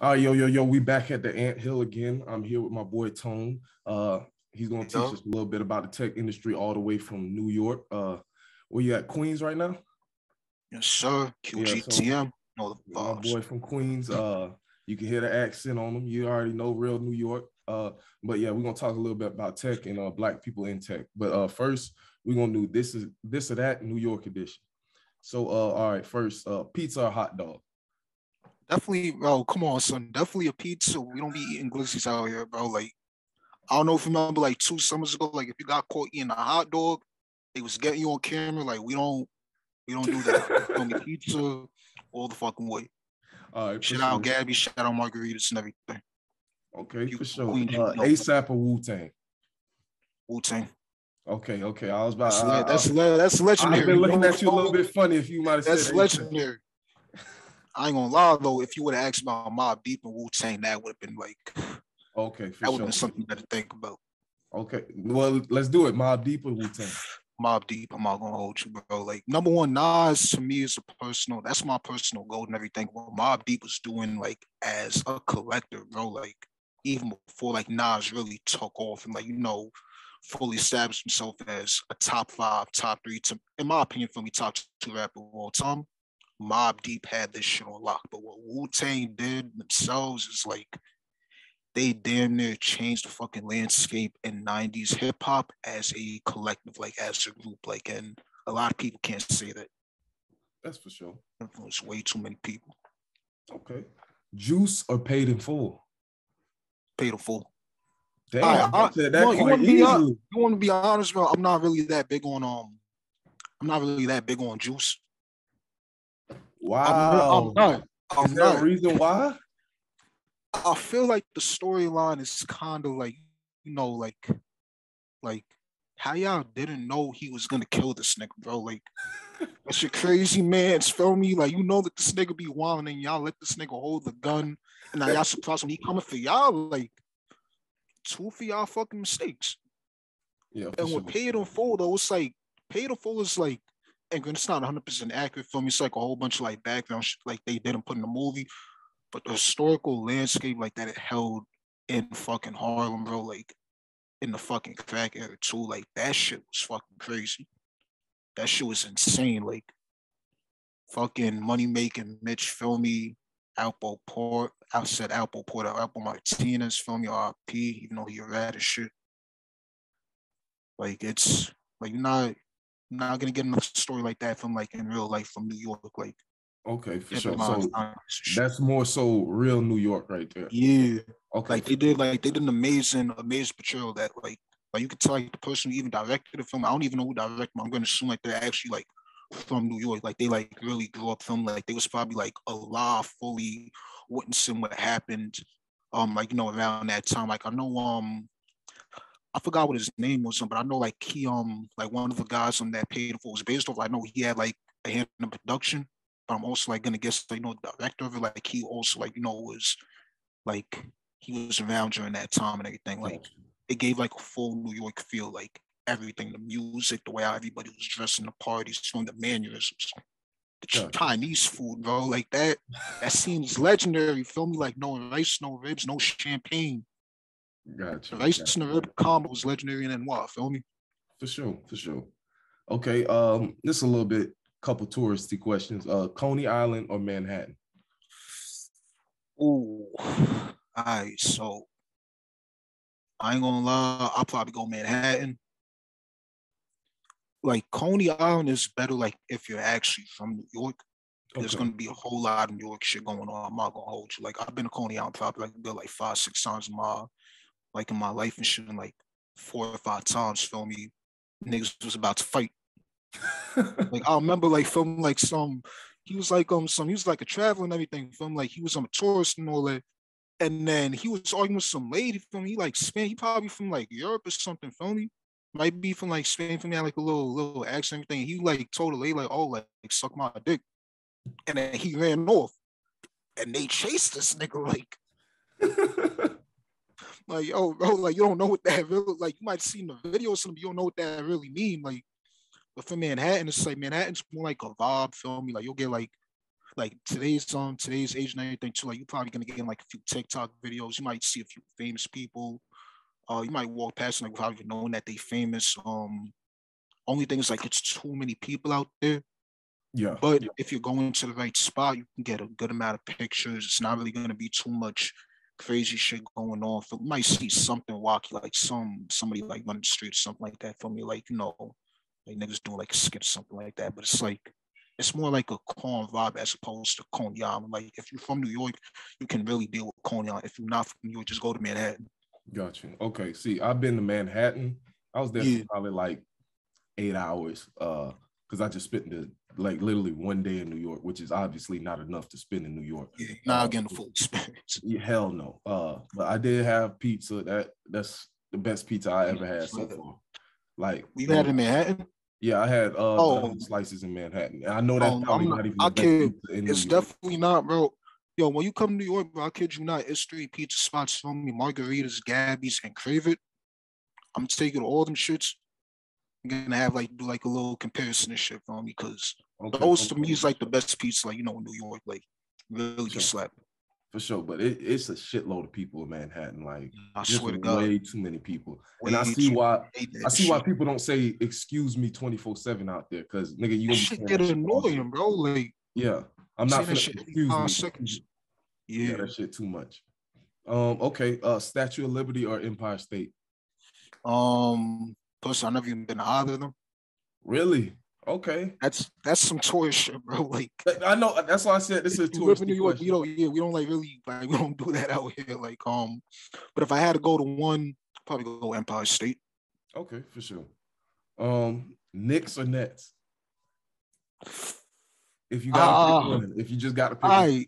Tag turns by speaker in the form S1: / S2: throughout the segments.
S1: Yo, we back at the Ant Hill again. I'm here with my boy Tone. He's gonna teach
S2: Yo,
S1: us a little bit about the tech industry all the way from New York. Where you at, Queens right now?
S2: yes, sir.
S1: Yeah, so
S2: QGTM. Know the
S1: my
S2: vibes.
S1: boy from Queens. You can hear the accent on him. You already know real New York. But yeah, we're gonna talk a little bit about tech and black people in tech. But first, we're gonna do this or that New York edition. So all right, first, pizza or hot dog?
S2: Definitely, bro. Come on, son. Definitely a pizza. We don't be eating glizzies out here, bro. Like, I don't know if you remember, like 2 summers ago, like if you got caught eating a hot dog, they was getting you on camera. Like, we don't do that. You feel me? Pizza all the fucking way.
S1: All right, for
S2: Shout out
S1: sure.
S2: Gabby. Shout out Margaritas and everything.
S1: Okay,
S2: You
S1: for sure.
S2: Queens, you know.
S1: ASAP or Wu Tang?
S2: Wu Tang.
S1: Okay. I was about.
S2: That's
S1: I'd have been
S2: legendary.
S1: looking
S2: No,
S1: at you a little bit funny if you might have said
S2: that's
S1: ASAP.
S2: legendary. I ain't gonna lie though. If you would have asked about Mob Deep and Wu Tang, that would have been like
S1: Okay, for
S2: that would have
S1: sure.
S2: been something better to think about.
S1: Okay, well, let's do it. Mob Deep or Wu Tang?
S2: Mob Deep, I'm not gonna hold you, bro. Like number one, Nas to me is a personal. That's my personal goal and everything. What Mob Deep was doing, like as a collector, bro. Like even before like Nas really took off and like fully established himself as a top five, top three, to, in my opinion, for me, top two rapper of all time. Mob Deep had this shit on lock, but what Wu Tang did themselves is like they damn near changed the fucking landscape in 90s hip hop as a collective, like as a group. Like, and a lot of people can't say that.
S1: That's for sure.
S2: Influenced way too many people.
S1: Okay, Juice or Paid in Full?
S2: Paid in full. All right,
S1: Damn, you said that
S2: you
S1: quite
S2: want to be
S1: easily.
S2: you want to be honest, bro? I'm not really that big on Juice. I'm
S1: Wow,
S2: not.
S1: is
S2: I'm
S1: there a
S2: not.
S1: reason why?
S2: I feel like the storyline is kind of like like how y'all didn't know he was gonna kill this nigga, bro. Like that's your crazy man's feel me. Like that this nigga be wilding and y'all let this nigga hold the gun, and now y'all surprised when he coming for y'all. Like two for y'all fucking mistakes.
S1: Yeah, for
S2: And
S1: sure.
S2: with paid in full though, it's like paid in full is like, and it's not 100% accurate for me. It's like a whole bunch of like background shit like they didn't put in the movie, but the historical landscape like that it held in fucking Harlem, bro. Like in the fucking crack era too. Like that shit was fucking crazy. That shit was insane. Like fucking money making Mitch Filmy, Alpo Port. I said Alpo Port, Alpo Martinez, Filmy RP, even though he a rat as shit. Like it's like you're not gonna get another story like that from like in real life from New York. Like
S1: Okay, for
S2: Kevin
S1: sure.
S2: Miles
S1: So that's more so real New York right there.
S2: Yeah.
S1: Okay,
S2: Like they did an amazing portrayal that like you could tell like the person who even directed the film. I don't even know who directed it. I'm gonna assume like they're actually like from New York. Like they like really grew up from like they was probably like alive fully witnessing what happened like around that time. Like I know I forgot what his name was, but I know like he like one of the guys on that paid for was based off. I know he had like a hand in production, but I'm also like gonna guess the director of it. Like he also like was like he was around during that time and everything. Like
S1: gotcha,
S2: it gave like a full New York feel, like everything, the music, the way how everybody was dressing, the parties, from the mannerisms, the
S1: gotcha,
S2: Chinese food, bro. Like that. That seems legendary. Feel me? Like no rice, no ribs, no champagne.
S1: gotcha,
S2: The rice
S1: gotcha.
S2: and the rib combo was legendary and then what? Feel me?
S1: For sure, for sure. Okay, this is a little bit couple touristy questions. Coney Island or Manhattan?
S2: Ooh. All right, so I ain't gonna lie, I'll probably go Manhattan. Like Coney Island is better like if you're actually from New York. There's
S1: Okay,
S2: gonna be a whole lot of New York shit going on. I'm not gonna hold you. Like I've been to Coney Island probably like good like 5, 6 times in my life and shit, and like 4 or 5 times. Feel me? Niggas was about to fight. Like I remember like filming like some. He was like he was like a traveler and everything. Film like he was a tourist and all that. And then he was arguing with some lady from he like Spain. He probably from like Europe or something. Feel me? Might be from like Spain. From there, like a little accent. Everything. He like told the lady like, "Oh, like suck my dick," and then he ran off. And they chased this nigga like yo, bro, like you don't know what that really like. You might see in the video something, you don't know what that really mean. Like, but for Manhattan, it's like Manhattan's more like a vibe. Feel me? Like you'll get like like today's age and everything too. Like you're probably gonna get in like a few TikTok videos. You might see a few famous people. You might walk past them, like without even knowing that they famous. Only thing is like it's too many people out there.
S1: Yeah.
S2: But if you're going to the right spot, you can get a good amount of pictures. It's not really gonna be too much crazy shit going on. You might see something wacky, like somebody like on the street or something like that. For me, like like niggas doing like a skit or something like that. But it's like it's more like a corn vibe as opposed to Coney Island. Like if you're from New York, you can really deal with Coney Island. If you're not from New York, just go to Manhattan.
S1: Got you. Okay. See, I've been to Manhattan. I was there
S2: Yeah.
S1: for probably like 8 hours. Because I just spent like literally one day in New York, which is obviously not enough to spend in New York.
S2: Yeah, not getting the full experience.
S1: Yeah, hell no. But I did have pizza. That's the best pizza I ever had so far. Like
S2: you had in Manhattan?
S1: Yeah, I had dozen slices in Manhattan. And I know that's probably not even the best pizza in New
S2: It's
S1: York.
S2: definitely not, bro. Yo, when you come to New York, bro, I kid you not, it's street pizza spots from me, Margaritas, Gabby's, and Crave It. I'm taking all them shits. I'm gonna have like do like a little comparison and shit from me because those to me is like the best pizza, like in New York, like really be slapping.
S1: For sure, but it's a shitload of people in Manhattan. Like,
S2: I
S1: just
S2: swear to God,
S1: way too many people. And I see why people don't say "excuse me" 24/7 out there, because nigga, you
S2: gonna get annoying, bro. Like,
S1: yeah, I'm not finna
S2: excuse me. Seconds.
S1: Yeah, that shit too much. Okay. Statue of Liberty or Empire State?
S2: Plus, I've never even been to either of them.
S1: Really? Okay.
S2: That's some tourist shit, bro. Like
S1: I know. That's why I said this is a tourist.
S2: In New York, we don't like really like we don't do that out here. Like but if I had to go to one, I'd probably go Empire State.
S1: Okay, for sure. Knicks or Nets? If you got to pick one, if you just got to pick one.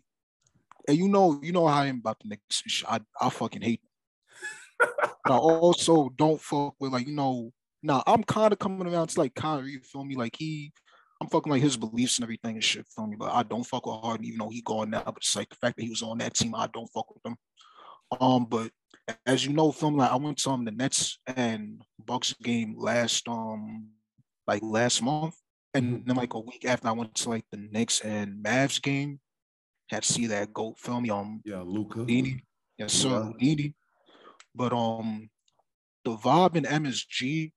S2: And you know how I am about the Knicks. I fucking hate them. But I also don't fuck with Now I'm kind of coming around to like Kyrie. You feel me? Like I'm fucking like his beliefs and everything and shit. Feel me? But I don't fuck with Harden, even though he gone now. But it's like the fact that he was on that team, I don't fuck with him. But as you know, film like I went to the Nets and Bucks game last month, and then like a week after I went to like the Knicks and Mavs game. Had to see that GOAT film.
S1: Luka.
S2: Houdini. Yes, sir, Houdini. But the vibe in MSG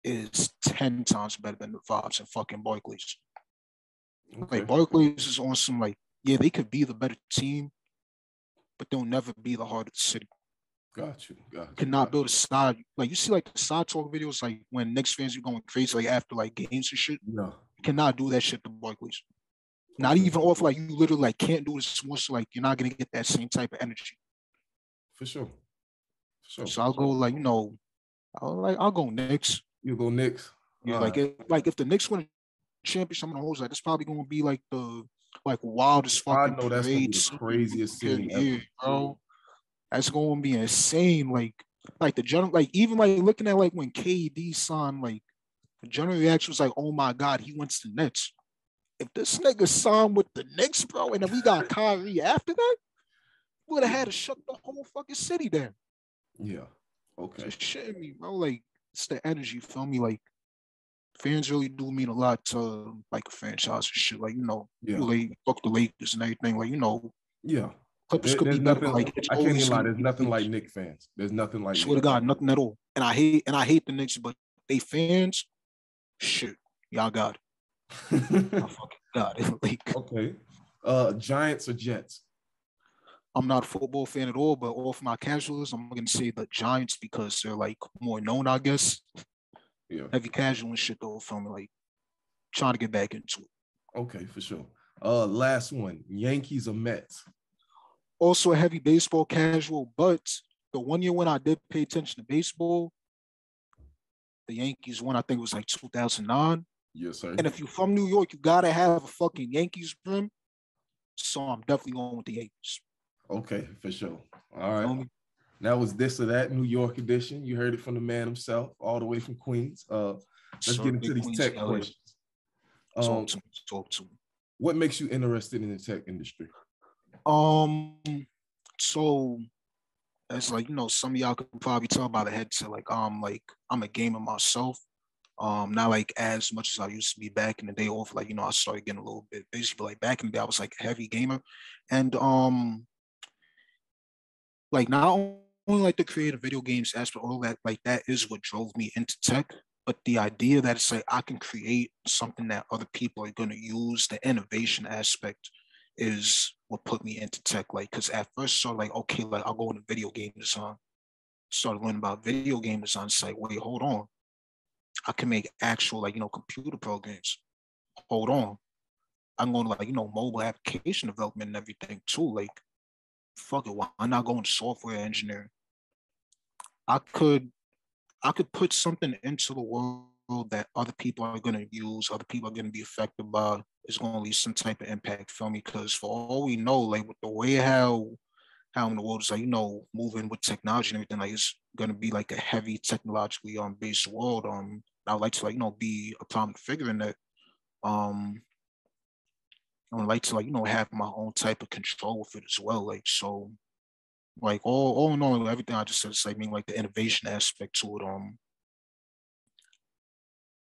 S2: is 10 times better than the vibes in fucking Barclays. Okay. Like Barclays is on some like, yeah, they could be the better team, but they'll never be the heart of the city.
S1: Got you.
S2: Cannot build a side. Like you see like the side talk videos, like when Knicks fans are going crazy, like after like games and shit.
S1: No.
S2: You cannot do that shit to Barclays. Not even off like you literally like can't do this once, like you're not gonna get that same type of energy.
S1: For sure.
S2: So I'll go like I'll go Knicks.
S1: You go Knicks.
S2: Yeah, if the Knicks win a championship, I'm gonna hold that. It's probably gonna be like the wildest fucking
S1: I know that's gonna be the craziest scene ever,
S2: bro. That's gonna be insane. Like the general, like even like looking at like when KD signed, like the general reaction was like, oh my God, he went to the Nets. If this nigga signed with the Knicks, bro, and then we got Kyrie after that, we would have had to shut the whole fucking city down.
S1: Yeah. Okay.
S2: Just shitting me, bro. Like, it's the energy, feel me? Like, fans really do mean a lot to, like, a franchise and shit. Like, fuck the Lakers and everything. Like,
S1: Yeah.
S2: Clippers could be better. Like,
S1: I can't even lie. There's nothing like Knicks fans. There's nothing like.
S2: Swear to God, nothing at all. And I hate the Knicks, but they fans, shit, y'all got it. I fucking got it. Like,
S1: okay. Giants or Jets?
S2: I'm not a football fan at all, but off my casuals, I'm gonna say the Giants because they're like more known, I guess.
S1: Yeah.
S2: Heavy casual and shit though, from like trying to get back into it.
S1: Okay, for sure. Last one, Yankees or Mets?
S2: Also a heavy baseball casual, but the 1 year when I did pay attention to baseball, the Yankees won, I think it was like 2009.
S1: Yes, sir.
S2: And if you're from New York, you gotta have a fucking Yankees brim. So I'm definitely going with the Yankees.
S1: Okay, for sure. All right. That was This or That New York edition. You heard it from the man himself, all the way from Queens. Let's get into these tech questions.
S2: Talk to me.
S1: What makes you interested in the tech industry?
S2: So it's like, some of y'all could probably tell by the headset, like I'm a gamer myself. Not like as much as I used to be back in the day. Off like I started getting a little bit busy, but like back in the day, I was like a heavy gamer, and like not only like the creative video games aspect, all that like that is what drove me into tech. But the idea that it's like I can create something that other people are gonna use, the innovation aspect is what put me into tech. Like, cause at first, so like okay, like I'll go into video game design, started learning about video game design. It's like, wait, hold on, I can make actual like computer programs. Hold on, I'm going to like mobile application development and everything too. Like, fuck it, why not go into software engineering? I could I could put something into the world that other people are going to use, other people are going to be affected by. It's going to leave some type of impact for me. Because for all we know, like with the way how in the world is like moving with technology and everything, like it's going to be like a heavy technologically based world. I would like to like be a prominent figure in that. Um, I would like to like have my own type of control with it as well. Like so, like all in all, everything I just said is like mean like the innovation aspect to it.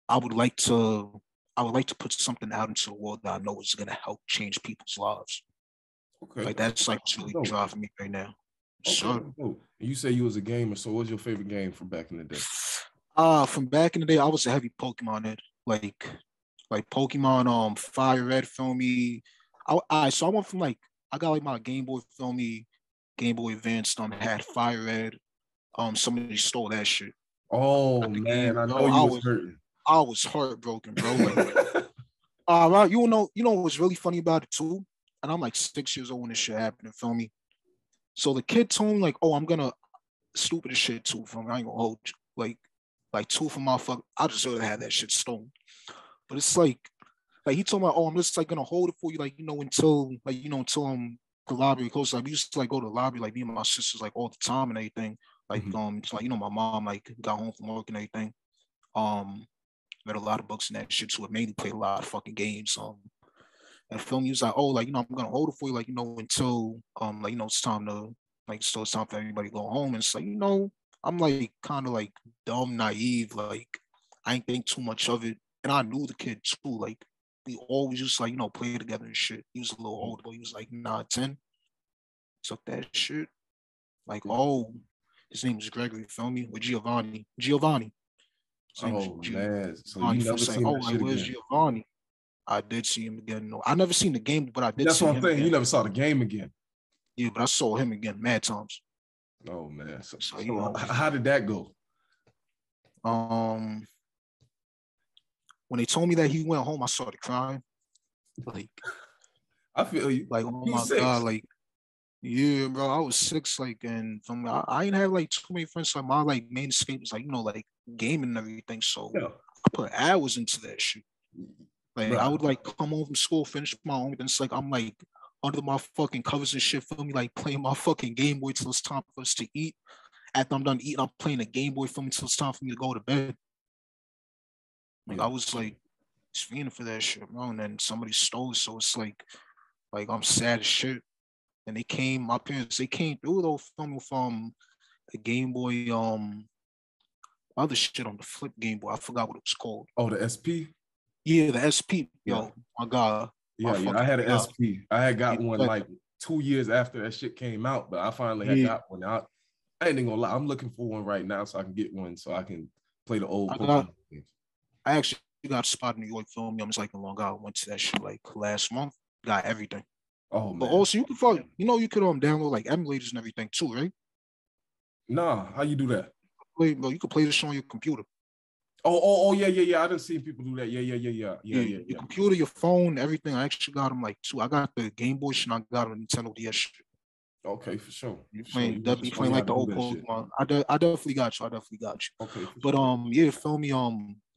S2: I would like to I would like to put something out into the world that I know is gonna help change people's lives.
S1: Okay.
S2: Like that's like what's
S1: That's
S2: really
S1: dope.
S2: driving me right now.
S1: Okay.
S2: Sure.
S1: That's dope. And you say you was a gamer, so what's your favorite game from back in the day?
S2: From back in the day, I was a heavy Pokemon head. Like Pokemon, Fire Red, Filmy. So I went from like I got like my Game Boy Filmy, Game Boy Advance, had Fire Red. Somebody stole that shit
S1: Oh
S2: at the
S1: man,
S2: game,
S1: I
S2: bro.
S1: know you was hurting.
S2: I was heartbroken, bro. Like, right, what's really funny about it too? And I'm like 6 years old when this shit happened, feel me? So the kid told me like, oh, I'm gonna stupid as shit too, feel me? I ain't gonna hold you. Like two for my fuck. I deserve to have that shit stolen. But it's like he told me, oh, I'm just like gonna hold it for you, like until until the library closes. Like we used to like go to the library, like me and my sisters, like all the time and everything. Like
S1: Mhm.
S2: it's like my mom like got home from work and everything. Um, read a lot of books and that shit too. It mainly played a lot of fucking games. And film, he was like, oh, like I'm gonna hold it for you, like until like it's time to like so it's time for everybody to go home. And it's like I'm like kind of like dumb, naive, like I ain't think too much of it, and I knew the kid too. Like we always used to like play together and shit. He was a little older, but he was like 9, 10. Took that shit. Like oh, his name was Gregory. Feel me? With Giovanni. Giovanni. His name was
S1: Oh man, so
S2: Giovanni.
S1: you
S2: For
S1: never
S2: saying,
S1: seen
S2: oh,
S1: that
S2: like
S1: shit
S2: where's
S1: again?
S2: Giovanni? I did see him again. No, I never seen the game, but I did
S1: That's
S2: see
S1: what I'm
S2: him
S1: saying. You
S2: again.
S1: never saw the game again.
S2: Yeah, but I saw him again mad times.
S1: Oh man, so,
S2: So
S1: so how did that go?
S2: um, when they told me that he went home, I started crying. Like,
S1: I feel you.
S2: oh
S1: You
S2: my
S1: was
S2: god,
S1: 6.
S2: like yeah, bro, I was 6, like, and from I ain't have like too many friends. So my like main escape was like like gaming and everything. So
S1: Yeah,
S2: I put hours into that shit. Like I
S1: bro.
S2: would like come home from school, finish my own, and it's like I'm like under my fucking covers and shit. Feel me? Like playing my fucking Game Boy till it's time for us to eat. After I'm done eating, I'm playing a Game Boy for me until it's time for me to go to bed. Like
S1: Yeah.
S2: I was like fiending for that shit, bro. And then somebody stole it, so it's like I'm sad as shit. And my parents, they came through though, filming from a Game Boy, other shit on the flip Game Boy. I forgot what it was called.
S1: Oh, the SP.
S2: Yeah, the SP.
S1: Yeah,
S2: Yo, my God, my
S1: I
S2: fucking
S1: had an
S2: God.
S1: SP. I had
S2: Yeah,
S1: got one like 2 years after that shit came out, but I finally had
S2: yeah.
S1: got one. I ain't gonna lie. I'm looking for one right now so I can get one so I can play the old
S2: I got,
S1: Pokemon games.
S2: I actually got a spot in New York filming. I'm just like in Long Island. Went to that shit like last month. Got everything.
S1: Oh
S2: But
S1: man.
S2: also you can probably, you could download like emulators and everything too, right?
S1: Nah, how you do that?
S2: Bro, you could play this shit on your computer.
S1: Oh, yeah. I didn't see people do that.
S2: Yeah, your
S1: Yeah.
S2: computer, your phone, everything. I actually got them like two. I got the Game Boy shit. And I got a Nintendo DS shit.
S1: Okay, for sure.
S2: You
S1: For sure.
S2: playing,
S1: You can
S2: definitely
S1: show me
S2: playing
S1: how
S2: like
S1: to
S2: the
S1: do
S2: old
S1: that shit.
S2: Pokemon. I definitely got you. I definitely got you.
S1: Okay, for
S2: But
S1: sure.
S2: yeah, feel me.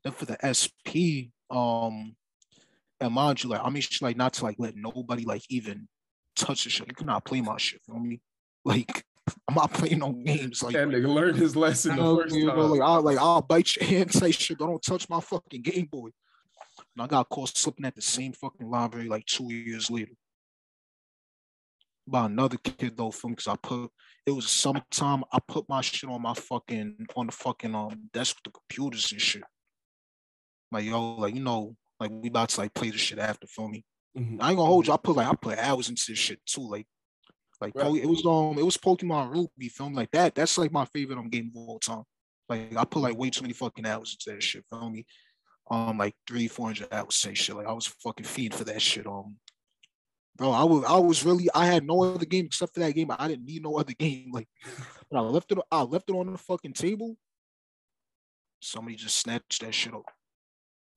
S2: Then for the SP, and mind you, like I make sure like not to like let nobody like even touch the shit. You cannot play my shit. Feel me? Like I'm not playing no games. Like
S1: That nigga learned his lesson the
S2: hell,
S1: first
S2: you know,
S1: time.
S2: I'll bite your hand and say shit. Don't touch my fucking Game Boy. And I got caught slipping at the same fucking library like 2 years later. By another kid though, from because it was summertime. I put my shit on the fucking desk with the computers and shit. Like, yo, like, like we about to like play this shit after, feel me?
S1: Mhm.
S2: I ain't gonna hold you. I put hours into this shit too. Like
S1: Right.
S2: it was Pokemon Ruby, film like that. That's like my favorite game of all time. Like I put like way too many fucking hours into that shit, feel me? Like 300-400 hours say shit. Like I was fucking feed for that shit. Bro, I was really I had no other game except for that game. I didn't need no other game. Like when I left it on the fucking table. Somebody just snatched that shit up.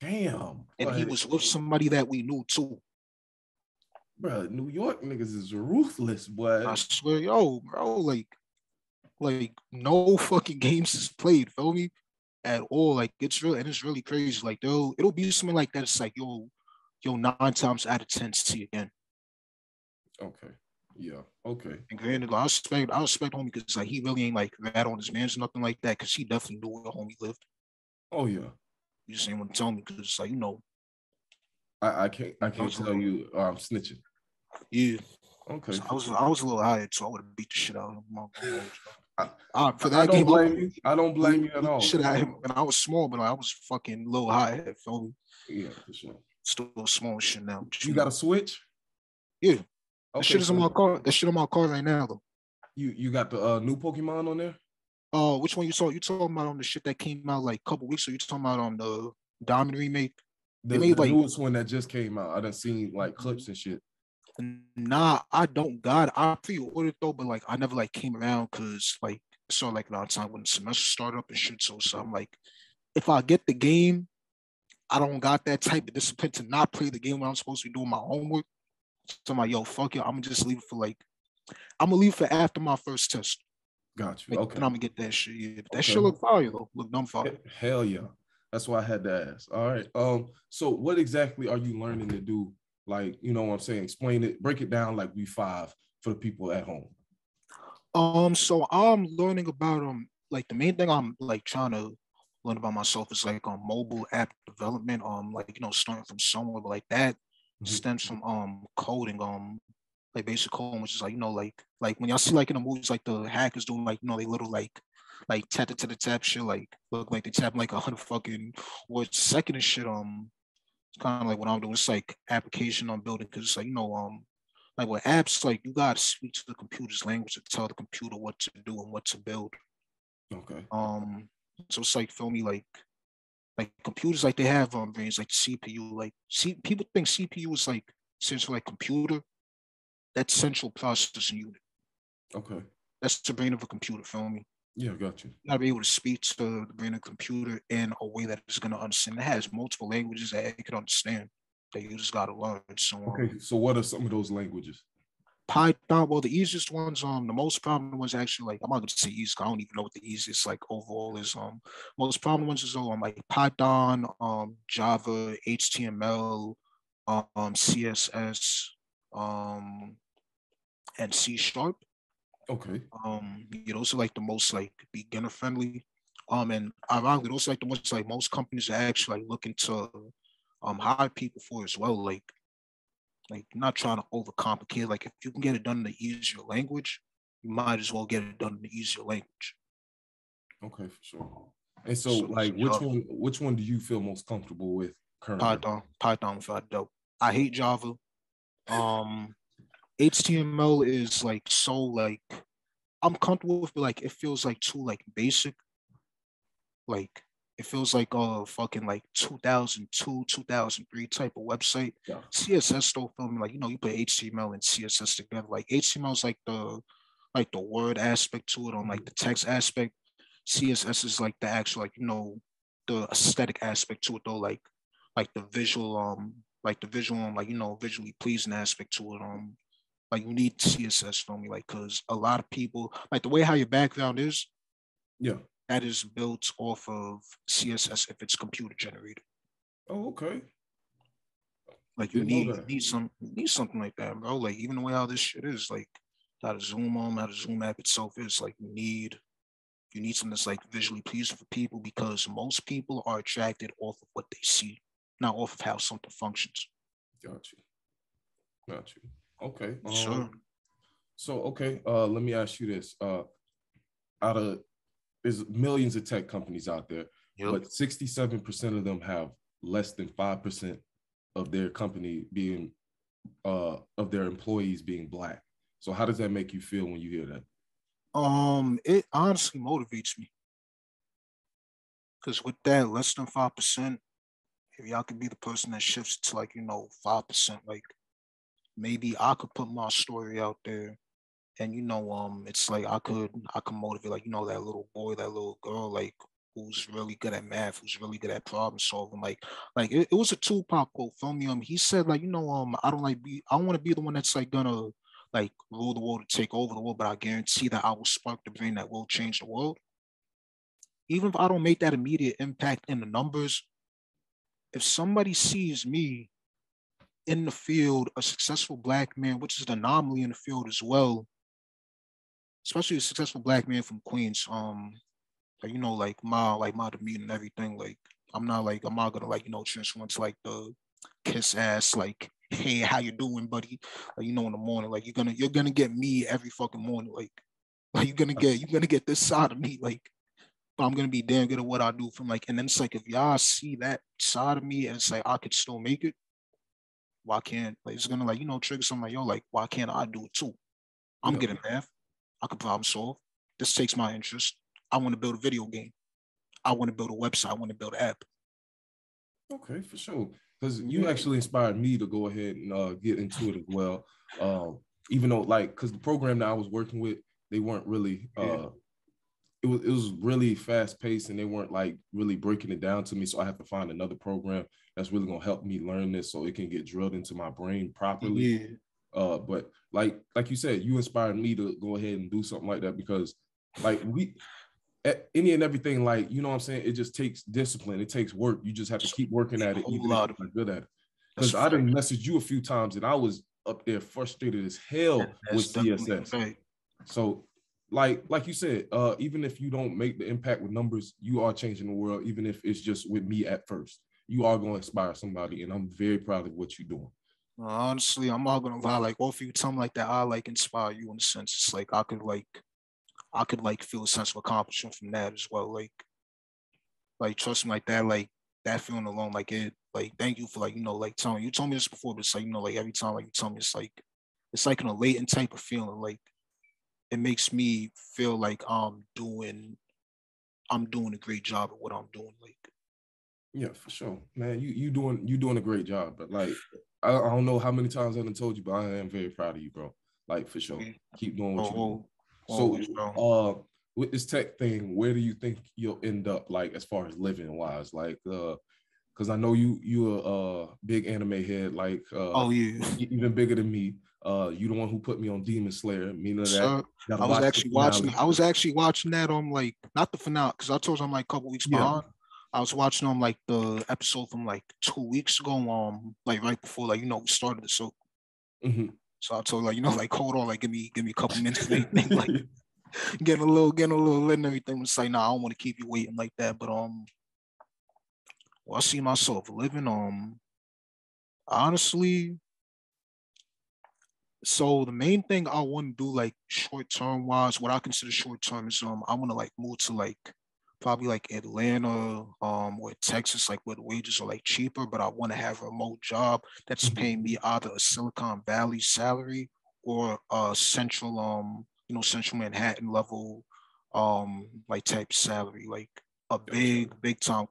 S1: Damn.
S2: And he was with somebody that we knew too.
S1: Bro, New York niggas is ruthless, boy.
S2: I swear, yo, bro, like no fucking games is played, feel me? At all. Like it's real and it's really crazy. Like it'll be something like that. It's like, yo, 9 times out of 10 see again.
S1: Okay. Yeah. Okay.
S2: And granted, like, I respect homie because like he really ain't like rat on his mans or nothing like that, because he definitely knew where homie lived.
S1: Oh yeah.
S2: You just ain't want to tell me because it's like,
S1: I can't tell you I'm snitching.
S2: Yeah.
S1: Okay.
S2: So I was a little high, so I would have beat the shit out of him. For that
S1: I don't
S2: game,
S1: blame you. I don't blame you at all.
S2: Shit out of him. And I was small, but I was fucking low high. Feel me?
S1: Yeah, for sure.
S2: Still small shit now.
S1: You got a Switch?
S2: Yeah. That
S1: Okay,
S2: shit is on my car. That shit on my car right now, though.
S1: You got the new Pokemon on there?
S2: Which one you saw? You talking about on the shit that came out like a couple weeks ago? You talking about on the Diamond remake?
S1: The newest one that just came out. I done seen like clips and shit.
S2: Nah, I don't got it. I pre-ordered though, but like I never like came around because like I saw like a lot of time when the semester started up and shit. So I'm like, if I get the game, I don't got that type of discipline to not play the game when I'm supposed to be doing my homework. So I'm like, yo, fuck it. I'm gonna just leave it for like, I'm gonna leave it for after my first test.
S1: Got you.
S2: Like,
S1: okay.
S2: Then I'm gonna get that shit. Yeah. But that shit look fire though. Look dumb fire.
S1: Hell yeah. That's why I had to ask. All right. So what exactly are you learning to do? Like, you know what I'm saying? Explain it, break it down like we five for the people at home.
S2: So I'm learning about like the main thing I'm like trying to learn about myself is like mobile app development. Like starting from somewhere, but like that stems from coding, like basic coding, which is like like when y'all see like in the movies like the hackers doing like they little like tap to tap shit, like look like they tap like 100 fucking words a second and shit. It's kind of like what I'm doing. It's like application I'm building because it's like like with apps, like you gotta speak to the computer's language to tell the computer what to do and what to build.
S1: Okay.
S2: So it's like feel me like computers like they have brains like CPU. Like people think CPU is like essentially like computer. That's central processing unit.
S1: Okay.
S2: That's the brain of a computer. Feel me?
S1: Yeah, got you.
S2: You gotta be able to speak to the brain of a computer in a way that it's gonna understand. It has multiple languages that it can understand that you just gotta learn. So
S1: okay. So what are some of those languages?
S2: Python, well, the easiest ones, the most prominent ones actually, like I'm not gonna say easy, I don't even know what the easiest like overall is. Most prominent ones is like Python, Java, HTML, CSS, and C Sharp.
S1: Okay.
S2: Those are like the most like beginner friendly. And ironically, those are like the ones like most companies are actually like looking to hire people for as well. Like not trying to overcomplicate. Like if you can get it done in the easier language, you might as well get it done in the easier language.
S1: Okay, for sure. And so like which one do you feel most comfortable with currently?
S2: Python without doubt. I hate Java. HTML is like so like I'm comfortable with, but like it feels like too like basic. Like it feels like fucking like 2002, 2003 type of website.
S1: Yeah.
S2: CSS though, feel me? Like you put HTML and CSS together. Like HTML is like the word aspect to it on like the text aspect. CSS is like the actual like the aesthetic aspect to it though, like the visual visually pleasing aspect to it. Like you need CSS for me, like because a lot of people like the way how your background is.
S1: Yeah.
S2: That is built off of CSS if it's computer generated.
S1: Oh, okay.
S2: Like you need something like that, bro. Like even the way how this shit is, like how the Zoom app itself is, like you need something that's like visually pleasing for people because most people are attracted off of what they see, not off of how something functions.
S1: Got you. Okay.
S2: Sure.
S1: So okay, let me ask you this. Out of there's millions of tech companies out there, but 67% of them have less than 5% of their company being of their employees being Black. So how does that make you feel when you hear that?
S2: It honestly motivates me because with that less than 5%, if y'all could be the person that shifts to like 5%, like maybe I could put my story out there, and it's like I could motivate like that little boy, that little girl, like who's really good at math, who's really good at problem solving. Like it was a Tupac quote from me. He said like I don't want to be the one that's like gonna like rule the world to take over the world, but I guarantee that I will spark the brain that will change the world. Even if I don't make that immediate impact in the numbers, if somebody sees me in the field, a successful Black man, which is an anomaly in the field as well, especially a successful Black man from Queens. Like, like my demeanor and everything. Like I'm not gonna like transfer into like the kiss ass like, hey, how you doing, buddy? Like in the morning, like you're gonna get me every fucking morning. Like you're gonna get this side of me. Like, but I'm gonna be damn good at what I do from like, and then it's like if y'all see that side of me and it's like I could still make it, why can't like it's gonna like trigger something like yo, like why can't I do it too? I'm
S1: Yeah.
S2: good at math. I can problem solve. This takes my interest. I want to build a video game. I want to build a website. I want to build an app.
S1: Okay, for sure. Because you
S2: Yeah.
S1: actually inspired me to go ahead and get into it as well. Even though, like, because the program that I was working with, they weren't really.
S2: Yeah.
S1: It was really fast paced, and they weren't like really breaking it down to me. So I have to find another program that's really gonna help me learn this, so it can get drilled into my brain properly.
S2: Yeah.
S1: But like you said, you inspired me to go ahead and do something like that because, like any and everything, like what I'm saying, it just takes discipline. It takes work. You just have to keep working
S2: A
S1: at it,
S2: whole
S1: even if
S2: lot
S1: you're
S2: of
S1: not good at it.
S2: that's
S1: Because I
S2: fact.
S1: didn't message you a few times, and I was up there frustrated as hell with
S2: That's definitely a
S1: CSS.
S2: fact.
S1: So, like you said, even if you don't make the impact with numbers, you are changing the world. Even if it's just with me at first, you are going to inspire somebody, and I'm very proud of what you're doing.
S2: Honestly, I'm not gonna lie. Like, all of you tell me like that, I like inspire you in a sense. It's like I could like feel a sense of accomplishment from that as well. Like trust me, like that, that feeling alone, like it, like thank you for like like telling you told me this before, but it's like like every time like you tell me, it's like an latent type of feeling. Like it makes me feel like I'm doing a great job at what I'm doing. Like
S1: Yeah, for sure, man. You doing a great job, but like I don't know how many times I've told you, but I am very proud of you, bro. Like for sure, keep doing what you're doing.
S2: oh,
S1: So,
S2: always, bro.
S1: with this tech thing, where do you think you'll end up, like as far as living wise, like because I know you a big anime head, like
S2: Oh yeah.
S1: even bigger than me. You the one who put me on Demon Slayer. Meaning that
S2: So
S1: gotta
S2: I was
S1: watch the
S2: actually watching.
S1: finale.
S2: I was actually watching that on like not the finale because I told you I'm like a couple weeks
S1: Yeah.
S2: behind. I was watching on like the episode from like 2 weeks ago, like right before like we started the show.
S1: Hmm.
S2: So I told her, like like hold on, like give me a couple minutes and everything, like getting a little lit and everything. It's like nah, I don't want to keep you waiting like that, but well, I see myself living honestly. So the main thing I want to do, like short term wise, what I consider short term is I want to like move to like probably like Atlanta, or Texas, like where the wages are like cheaper, but I want to have a remote job that's paying me either a Silicon Valley salary or a central central Manhattan level like type salary, like a
S1: Gotcha.
S2: big time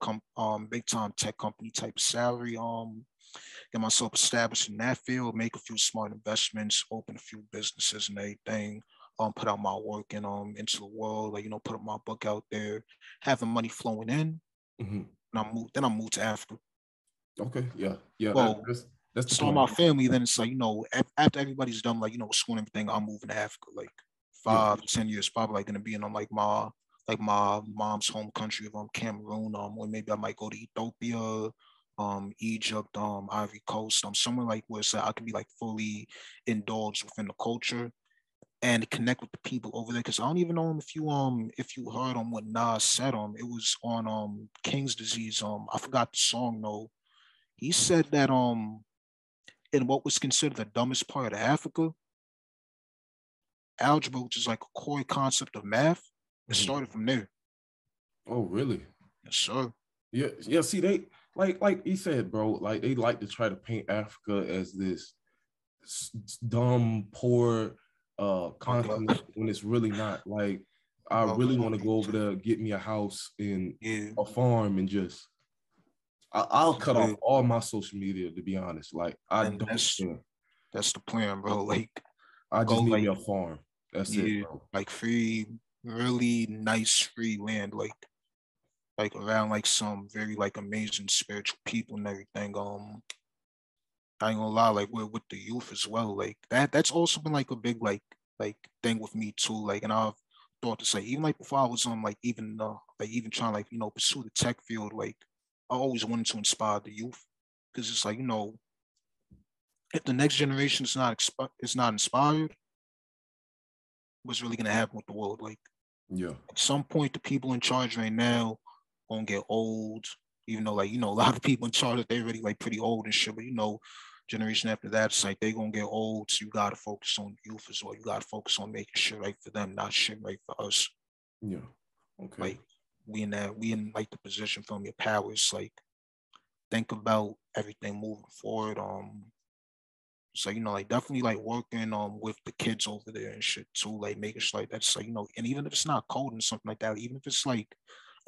S2: tech company type salary. Get myself established in that field, make a few smart investments, open a few businesses and everything, put out my work and into the world, like put my book out there, having money flowing in,
S1: Hmm.
S2: and I move to Africa.
S1: Okay. Yeah. Yeah.
S2: Well,
S1: That's the
S2: start
S1: plan.
S2: my family, then it's like, after everybody's done, like, school and everything, I'm moving to Africa, like
S1: Yeah.
S2: 5 to 10 years, probably like gonna be in my mom's home country of Cameroon, or maybe I might go to Ethiopia, Egypt, Ivory Coast, somewhere like where it's like I can be like fully indulged within the culture and connect with the people over there. Because I don't even know if you heard on what Nas said it was on King's Disease. I forgot the song though. He said that in what was considered the dumbest part of Africa, algebra, which is like a core concept of math, it
S1: Hmm.
S2: started from there.
S1: Oh, really?
S2: Yes, sir.
S1: Yeah. Yeah. See, like he said, bro, like they like to try to paint Africa as this dumb, poor
S2: My God,
S1: continent when it's really not. Like I
S2: bro.
S1: really want to go over there, get me a house and
S2: Yeah,
S1: a farm, and just I'll cut off
S2: yeah.
S1: all my social media, to be honest. Like I
S2: And
S1: don't care.
S2: that's the plan, bro. Like
S1: I
S2: go
S1: just need me
S2: like
S1: a farm. That's it,
S2: yeah,
S1: bro.
S2: like free, really nice free land, like around like some very like amazing spiritual people and everything. I ain't gonna lie, like with the youth as well, like that's also been like a big like thing with me too. Like, and I've thought to say even like before I was on like even trying like pursue the tech field, like I always wanted to inspire the youth because it's like if the next generation is not inspired, what's really gonna happen with the world? Like
S1: Yeah.
S2: at some point, the people in charge right now gonna get old. Even though like a lot of people in charge they already like pretty old and shit, but generation after that, it's like they gonna get old. So you gotta focus on youth as well. You gotta focus on making shit right for them, not shit right for us.
S1: Yeah. Okay.
S2: Like we in like the position from your powers. Like think about everything moving forward. So like definitely like working with the kids over there and shit too, like making sure like that's like and even if it's not coding something like that, even if it's like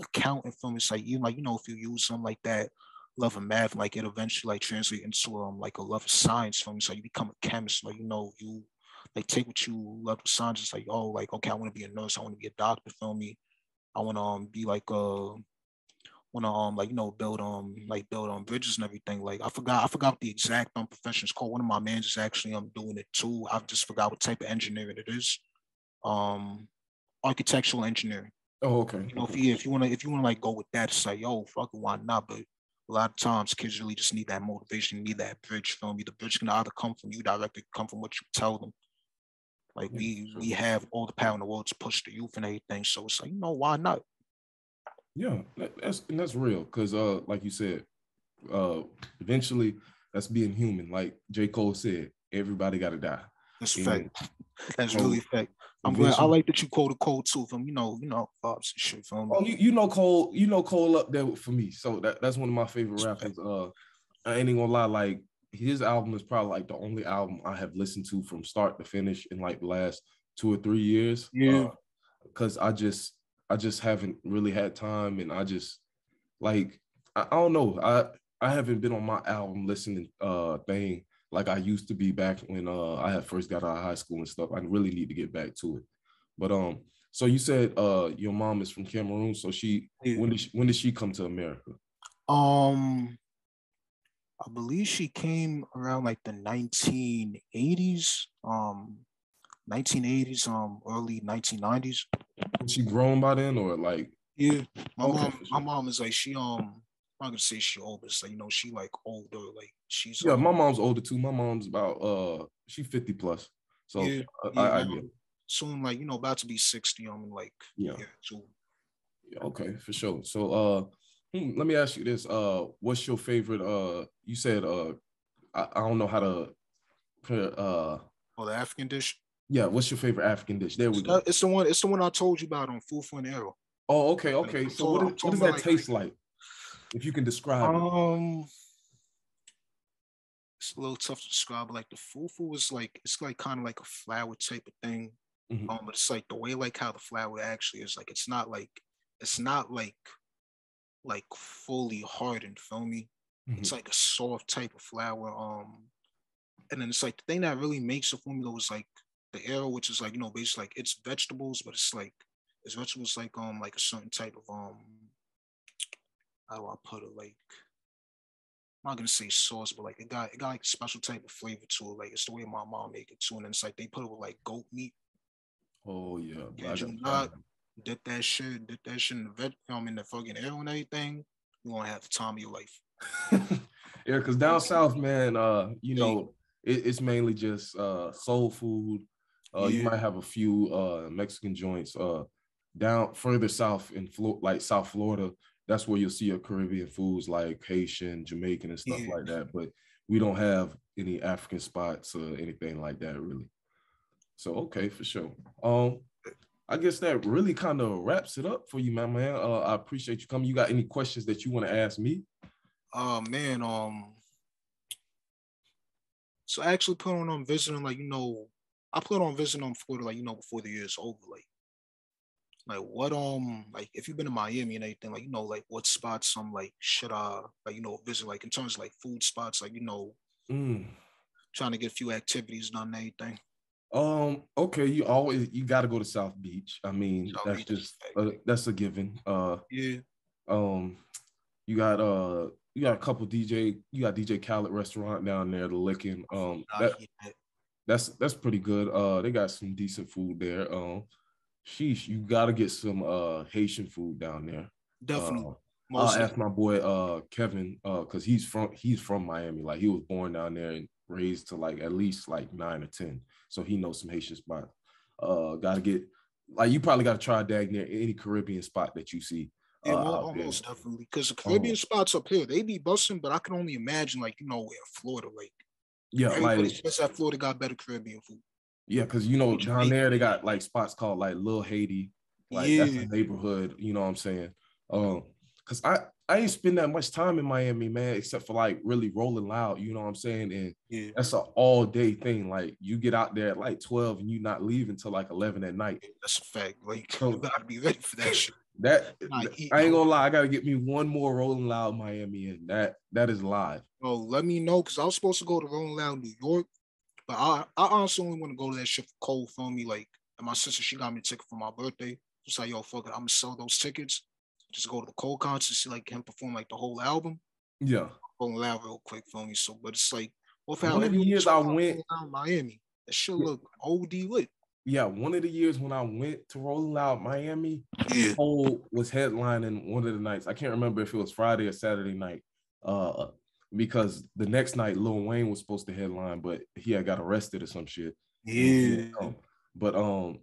S2: accounting from it's like even like if you use something like that love of math, like it eventually like translate into like a love of science from so you become a chemist, like you like take what you love of science, it's like oh like okay I want to be a nurse, I want to be a doctor, feel me, I want to be like want to like build bridges and everything. Like I forgot what the exact profession is called. One of my mans is actually doing it too. I just forgot what type of engineering it is. Um Architectural engineering.
S1: Oh, okay. Okay.
S2: If you wanna like go with that, it's like yo, fuck it, why not? But a lot of times kids really just need that motivation, need that bridge, feel me. The bridge can either come from you directly, come from what you tell them. Like
S1: Yeah,
S2: we
S1: sure.
S2: have all the power in the world to push the youth and everything. So it's like, why not?
S1: Yeah, that's real. Cause like you said, uh eventually that's being human. Like J. Cole said, everybody gotta die.
S2: That's
S1: And
S2: fact. That's really
S1: so
S2: fact. I'm glad. I
S1: eventually,
S2: like that you quoted Cole too. From vibes and shit. From me.
S1: oh, you know Cole up there for me. So that's one of my favorite
S2: Respect.
S1: rappers. I ain't even gonna lie, like his album is probably like the only album I have listened to from start to finish in like the last 2 or 3 years.
S2: Yeah.
S1: Because I just haven't really had time, and I just like I don't know. I haven't been on my album listening thing like I used to be back when I had first got out of high school and stuff. I really need to get back to it. But so you said your mom is from Cameroon, so she
S2: Yeah.
S1: when did she come to America?
S2: Um, I believe she came around like the 1980s. 1980s. Early 1990s.
S1: Was she grown by then or like
S2: Yeah. My
S1: okay
S2: mom.
S1: for
S2: My
S1: sure?
S2: mom is like she. I'm not gonna say she old, but it's like she like older. Like she's
S1: Yeah, my mom's older too. My mom's about she 50 plus. So
S2: yeah,
S1: I,
S2: yeah.
S1: I get it.
S2: Soon like about to be 60. In like
S1: Yeah.
S2: yeah, so
S1: Yeah, okay, for sure. So let me ask you this. What's your favorite you said I don't know how to put
S2: the African dish.
S1: yeah, what's your favorite African dish? There we go.
S2: It's the one. It's the one I told you about on Full Fun Arrow.
S1: Oh, okay,
S2: Like
S1: okay.
S2: I'm
S1: So
S2: talking. I'm
S1: what
S2: talking
S1: does
S2: about
S1: that
S2: like
S1: taste like? If you can describe it.
S2: um. It's a little tough to describe. But like the fufu is like it's like kind of like a flour type of thing.
S1: Mhm,
S2: But it's like the way like how the flour actually is like it's not like fully hardened. Feel me?
S1: mhm.
S2: It's like a soft type of flour. And then it's like the thing that really makes the formula was like the arrow, which is like basically like it's vegetables, but it's vegetables like a certain type of how do I put it, like I'm not gonna say sauce, but like it got like a special type of flavor to it. Like it's the way my mom make it too, and then it's like they put it with like goat meat.
S1: Oh yeah, but I
S2: Kid you
S1: gotta try
S2: not, dip that shit in the in the fucking arrow and everything. You gonna have the time of your life.
S1: it. Yeah, because down south, man,
S2: Hey,
S1: it's mainly just soul food. You
S2: yeah,
S1: might have a few Mexican joints. Down further south in like South Florida, that's where you'll see your Caribbean foods like Haitian, Jamaican, and stuff
S2: yeah.
S1: like that. But we don't have any African spots or anything like that really. So okay, for sure. I guess that really kind of wraps it up for you, my man. I appreciate you coming. You got any questions that you want to ask me?
S2: Man, so I actually plan on visiting, like, I plan on visiting before before the year's over. Like what like if you've been to Miami and everything, like like what spots like should I visit, like in terms of like food spots, like
S1: Mm.
S2: trying to get a few activities done and everything.
S1: Okay, you got to go to South Beach. I mean,
S2: So
S1: that's just that's a given.
S2: Yeah.
S1: Um, you got a couple DJ, you got DJ Khaled restaurant down there, the Licking. That's pretty good. They got some decent food there. Sheesh, you gotta get some Haitian food down there.
S2: Definitely.
S1: I'll ask my boy Kevin, because he's from Miami. Like he was born down there and raised to like at least like 9 or 10. So he knows some Haitian spots. Gotta get, like, you probably gotta try dag near any Caribbean spot that you see.
S2: Yeah, almost definitely. Because the Caribbean spots up here, they be busting, but I can only imagine, like, in Florida, like,
S1: yeah,
S2: everybody
S1: like
S2: says that Florida got better Caribbean food.
S1: yeah, because down there they got like spots called like Little Haiti, like that's a neighborhood. You know what I'm saying? Because I ain't spend that much time in Miami, man, except for like really Rolling Loud. You know what I'm saying? And that's an all day thing. Like you get out there at like 12 and you not leave until like 11 at night.
S2: That's a fact. Like you gotta be ready for that shit.
S1: I ain't gonna lie, I gotta get me one more Rolling Loud Miami, and that is live.
S2: Oh, let me know, because I was supposed to go to Rolling Loud New York. But I honestly only want to go to that shit for cold, feel me? Like, and my sister, she got me a ticket for my birthday. Just like, yo, fuck it, I'm gonna sell those tickets. Just go to the Cole concert, see like him perform like the whole album.
S1: Yeah.
S2: Go loud real quick, feel me? So, but it's like,
S1: one of the years I went
S2: Miami, that shit look OD lit.
S1: Yeah, one of the years when I went to Rolling Loud Miami, Cole was headlining one of the nights. I can't remember if it was Friday or Saturday night. Because the next night Lil Wayne was supposed to headline, but he had got arrested or some shit.
S2: Yeah.
S1: But no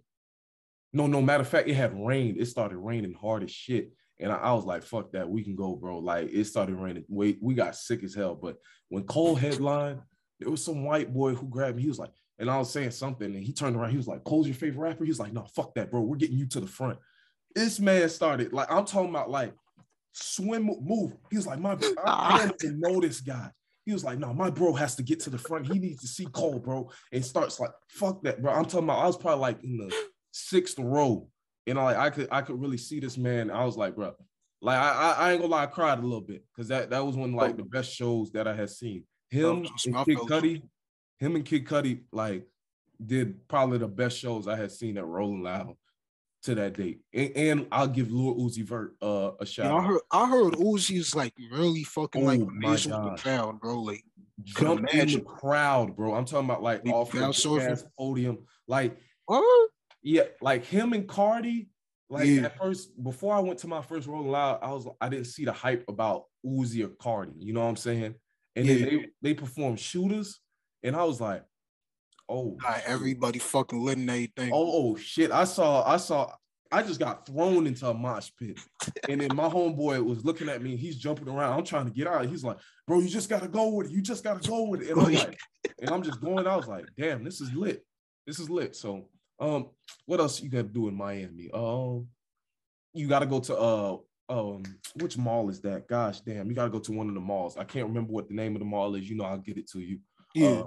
S1: matter of fact, it had rained. It started raining hard as shit. And I was like, fuck that, we can go, bro. Like it started raining. We got sick as hell. But when Cole headlined, there was some white boy who grabbed me. He was like, and I was saying something, and he turned around. He was like, Cole's your favorite rapper? He was like, no, fuck that, bro. We're getting you to the front. This man started, like, I'm talking about like swim, move. He was like, I don't even know this guy. He was like, no, my bro has to get to the front. He needs to see Cole, bro. And starts like, fuck that, bro. I'm talking about, I was probably like in the 6th row. And I could really see this man. I was like, bro, like I ain't gonna lie, I cried a little bit because that was one of like the best shows that I had seen. Him and Kid Cudi like did probably the best shows I had seen at Rolling Loud to that date. And I'll give Lil Uzi Vert a shout out.
S2: I heard Uzi is like really fucking like amazing with the crowd, bro. Like
S1: jump in the crowd, bro. I'm talking about like off the podium, like yeah, like him and Cardi. Like at first, before I went to my first Rolling Loud, I didn't see the hype about Uzi or Cardi. You know what I'm saying? And then they performed Shooters, and I was like, oh,
S2: everybody fucking lit and everything.
S1: Oh shit! I just got thrown into a mosh pit, and then my homeboy was looking at me. He's jumping around. I'm trying to get out. He's like, bro, you just gotta go with it. You just gotta go with it. And I'm like, and I'm just going. I was like, damn, this is lit. This is lit. So, what else you gotta do in Miami? You gotta go to which mall is that? Gosh damn, you gotta go to one of the malls. I can't remember what the name of the mall is. I'll get it to you.
S2: Yeah.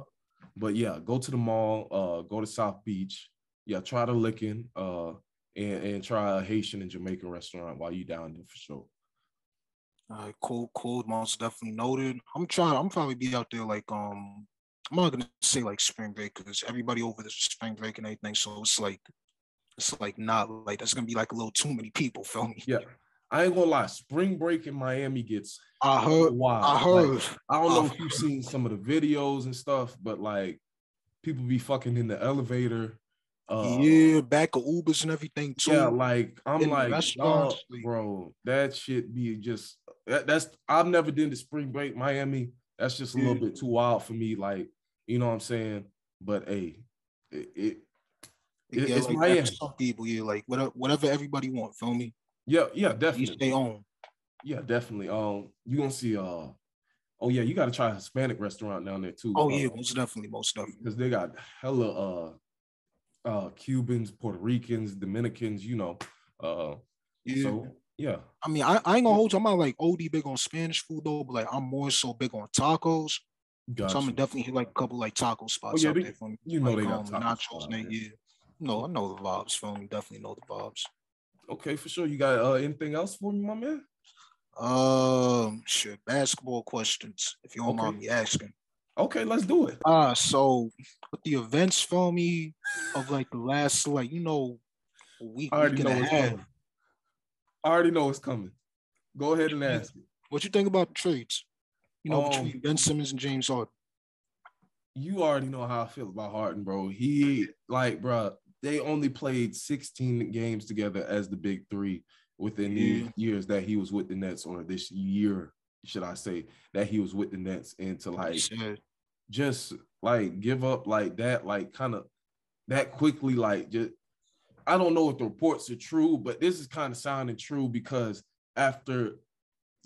S1: But yeah, go to the mall, go to South Beach. Yeah, try the Licking, and try a Haitian and Jamaican restaurant while you down there for sure.
S2: All right, cool. Most definitely noted. I'm probably be out there like I'm not gonna say like spring break because everybody over this spring break and everything. So it's like not like that's gonna be like a little too many people, feel me?
S1: Yeah. I ain't gonna lie, spring break in Miami gets
S2: wild. I heard.
S1: Like, I don't know if you've seen some of the videos and stuff, but like people be fucking in the elevator.
S2: Back of Ubers and everything too.
S1: Yeah, like I'm like, oh, bro, that shit be just that's I've never been to spring break Miami. That's just a little bit too wild for me. Like, you know what I'm saying? But hey, it's
S2: like
S1: Miami.
S2: Some people, like whatever everybody want, feel me?
S1: Yeah, definitely.
S2: Each their own.
S1: Yeah, definitely. You gonna see oh yeah, you gotta try a Hispanic restaurant down there too.
S2: Oh yeah, most definitely.
S1: Because they got hella Cubans, Puerto Ricans, Dominicans, So Yeah,
S2: I mean, I ain't gonna hold you. I'm not like OD big on Spanish food though, but like I'm more so big on tacos. So I'm
S1: got
S2: gonna
S1: you.
S2: definitely hit like a couple like taco
S1: Oh
S2: spots
S1: yeah,
S2: out there for me.
S1: you know
S2: Like
S1: they got taco
S2: nachos
S1: spot
S2: and
S1: out
S2: that,
S1: there.
S2: yeah. No, I know the vibes, feel me. Definitely know the vibes.
S1: Okay, for sure. You got anything else for me, my man?
S2: Shit, basketball questions, if you don't
S1: Okay,
S2: mind me asking.
S1: okay, let's do it.
S2: So with the events for me of like the last like
S1: I already
S2: week and a
S1: know what's
S2: half.
S1: coming. I already know what's coming. Go ahead and ask it.
S2: What you think about the trades?
S1: Um,
S2: Between Ben Simmons and James Harden.
S1: you already know how I feel about Harden, bro. He like, bro, they only played 16 games together as the big three within these
S2: Yeah,
S1: years that he was with the Nets, or this year, should I say, that he was with the Nets, and to
S2: pretty
S1: like
S2: sad.
S1: just like give up like that, like kind of that quickly, like just I don't know if the reports are true, but this is kind of sounding true because after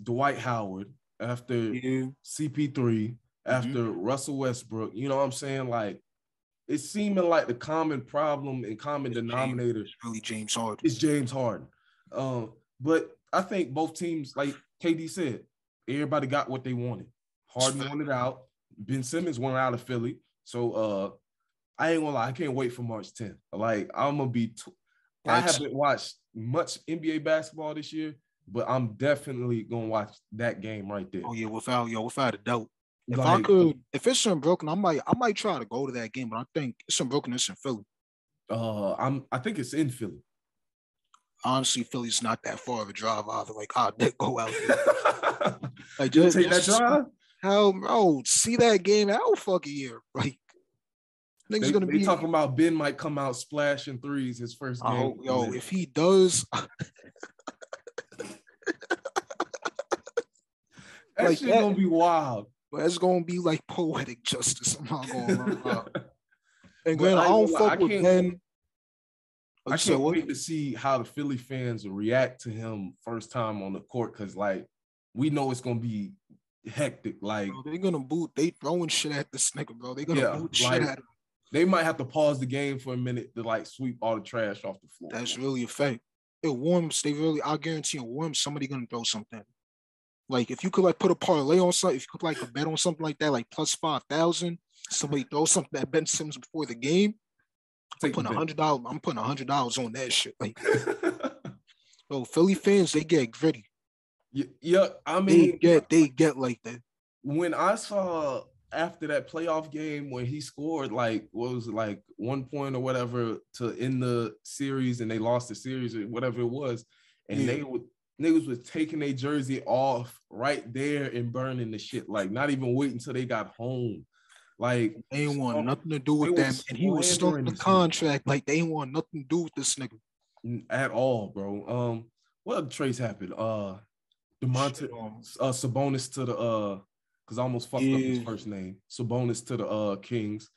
S1: Dwight Howard, after
S2: Yeah.
S1: CP3,
S2: Mm-hmm.
S1: after Russell Westbrook, you know what I'm saying? Like it's seeming like the common problem and common denominator
S2: It's really James Harden.
S1: is James Harden. But I think both teams, like KD said, everybody got what they wanted. Harden wanted out. Ben Simmons wanted out of Philly. So I ain't gonna lie, I can't wait for March 10th. Like I'm gonna be I
S2: That's
S1: haven't watched much NBA basketball this year, but I'm definitely gonna watch that game right there.
S2: oh yeah, without a doubt. If I
S1: Like
S2: could, if it's in Brooklyn, I might try to go to that game, but I think it's in Brooklyn, it's in Philly.
S1: I think it's in Philly.
S2: Honestly, Philly's not that far of a drive either. Like I'd go out there. Like
S1: You'll take that drive?
S2: hell, bro, see that game out fucking year. Like niggas gonna
S1: They
S2: be.
S1: talking about Ben might come out splashing threes his first
S2: I
S1: game.
S2: hope, if he does,
S1: That
S2: like
S1: shit
S2: that,
S1: gonna be wild.
S2: that's gonna be like poetic justice. I'm not gonna lie. And
S1: But
S2: granted, I
S1: I ain't
S2: don't
S1: gonna lie,
S2: fuck with Ben. Like
S1: I
S2: you said,
S1: can't
S2: what?
S1: wait to see how the Philly fans react to him first time on the court, because like we know it's gonna be hectic. Like,
S2: Bro, they're gonna boot. They throwing shit at this nigga, bro. They're gonna
S1: yeah,
S2: boot shit
S1: like
S2: at him.
S1: they might have to pause the game for a minute to like sweep all the trash off the floor.
S2: That's really a fact. It warms. They really. I guarantee it warms. Somebody gonna throw something. Like if you could like put a parlay on something, if you could like a bet on something like that, like plus 5,000. Somebody throw something at Ben Simmons before the game. I'm
S1: Take the
S2: putting
S1: bet.
S2: $100. I'm putting $100 on that shit. Like, yo, Philly fans, they get gritty.
S1: Yeah, I
S2: They
S1: mean,
S2: get like that.
S1: when I saw after that playoff game when he scored like what was it, like 1 point or whatever to end the series, and they lost the series or whatever it was, and
S2: Yeah,
S1: niggas was taking their jersey off right there and burning the shit, like not even waiting until they got home. Like
S2: they ain't want nothing to do
S1: they
S2: with
S1: was
S2: them, and he was stuck
S1: slandering
S2: in the
S1: this nigga
S2: contract. Like they ain't want nothing to do with this nigga.
S1: at all, bro. What other trades happened?
S2: Shit,
S1: Demonte Sabonis to the because I almost fucked up his
S2: yeah.
S1: first name. Sabonis to the Kings.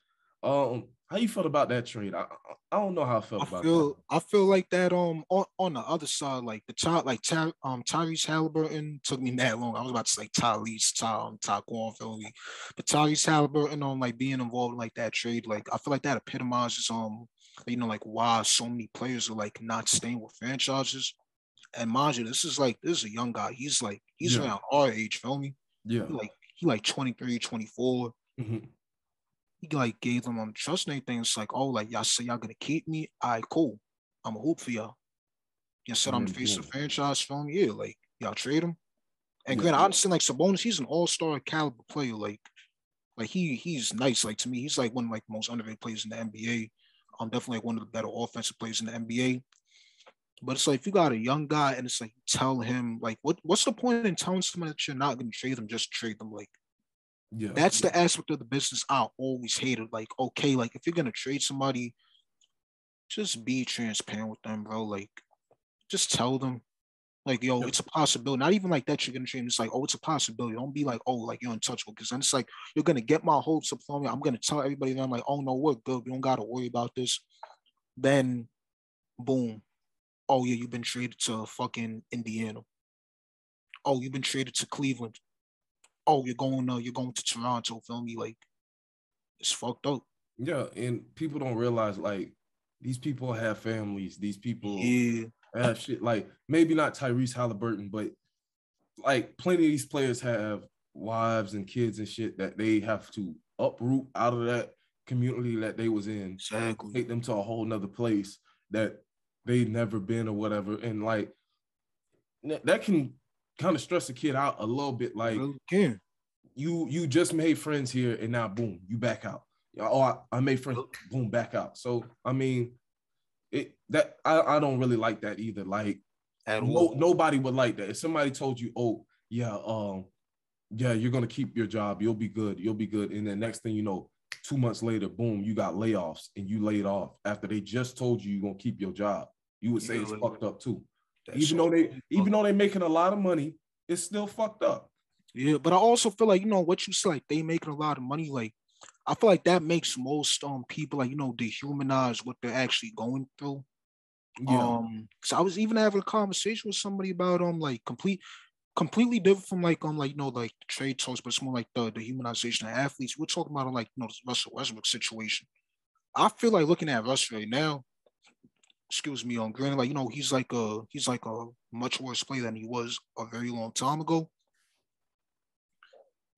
S1: How you felt about that trade? I don't know how I felt about that.
S2: I feel like that on the other side, like the child like Tyrese Halliburton took me that long. I was about to say Taquan, feel me, but Tyrese Halliburton on like being involved in like that trade, like I feel like that epitomizes like why so many players are like not staying with franchises. And mind you, this is a young guy. He's
S1: Yeah,
S2: around our age, feel me?
S1: yeah.
S2: He like 23, 24.
S1: Mm-hmm.
S2: He like gave them trust and everything. It's like, oh, like y'all say y'all gonna keep me. All right, cool. I'm a hoop for y'all. You said
S1: And
S2: I'm the
S1: then
S2: face of
S1: boom.
S2: the franchise film. Yeah, like y'all trade him. And
S1: Yeah,
S2: granted, I understand like Sabonis, he's an all-star caliber player. Like he's nice. Like to me, he's like one of like the most underrated players in the NBA. I'm definitely like one of the better offensive players in the NBA. But it's like if you got a young guy and it's like you tell him like what's the point in telling someone that you're not gonna trade them, just trade them. Like
S1: yeah,
S2: that's the aspect of the business I always hated. Like, okay, like if you're gonna trade somebody, just be transparent with them, bro. Like, just tell them, like, yo,
S1: yeah.
S2: it's a possibility. Not even like that you're gonna trade them. It's like, oh, it's a possibility. Don't be like, oh, like you're untouchable. Because then it's like you're gonna get my hopes up for me. I'm gonna tell everybody that I'm like, oh no, we're good. We don't gotta worry about this. Then boom. Oh yeah, you've been traded to fucking Indiana. Oh, you've been traded to Cleveland. Oh, you're going to Toronto, feel me? Like it's fucked up.
S1: Yeah, and people don't realize like these people have families. These people
S2: Yeah.
S1: Shit, like maybe not Tyrese Halliburton, but like plenty of these players have wives and kids and shit that they have to uproot out of that community that they was in,
S2: Exactly.
S1: take them to a whole nother place that they never been or whatever. And like that can kind of stress a kid out a little bit. Like
S2: Really
S1: you just made friends here and now boom, you back out. Oh, I made friends, boom, back out. So I mean, I don't really like that either. Like
S2: at all.
S1: nobody would like that. If somebody told you, oh yeah, yeah, you're gonna keep your job, you'll be good, and then next thing you know, 2 months later, boom, you got layoffs and you laid off after they just told you you're gonna keep your job. You would say it's fucked up too. Even though they're making a lot of money, it's still fucked up.
S2: Yeah, but I also feel like, what you say, like they making a lot of money. Like I feel like that makes most people like, dehumanize what they're actually going through.
S1: Yeah.
S2: So I was even having a conversation with somebody about like completely different from like like the trade talks, but it's more like the humanization of athletes. We're talking about like the Russell Westbrook situation. I feel like looking at Russ right now, excuse me, granted, like he's like a much worse player than he was a very long time ago.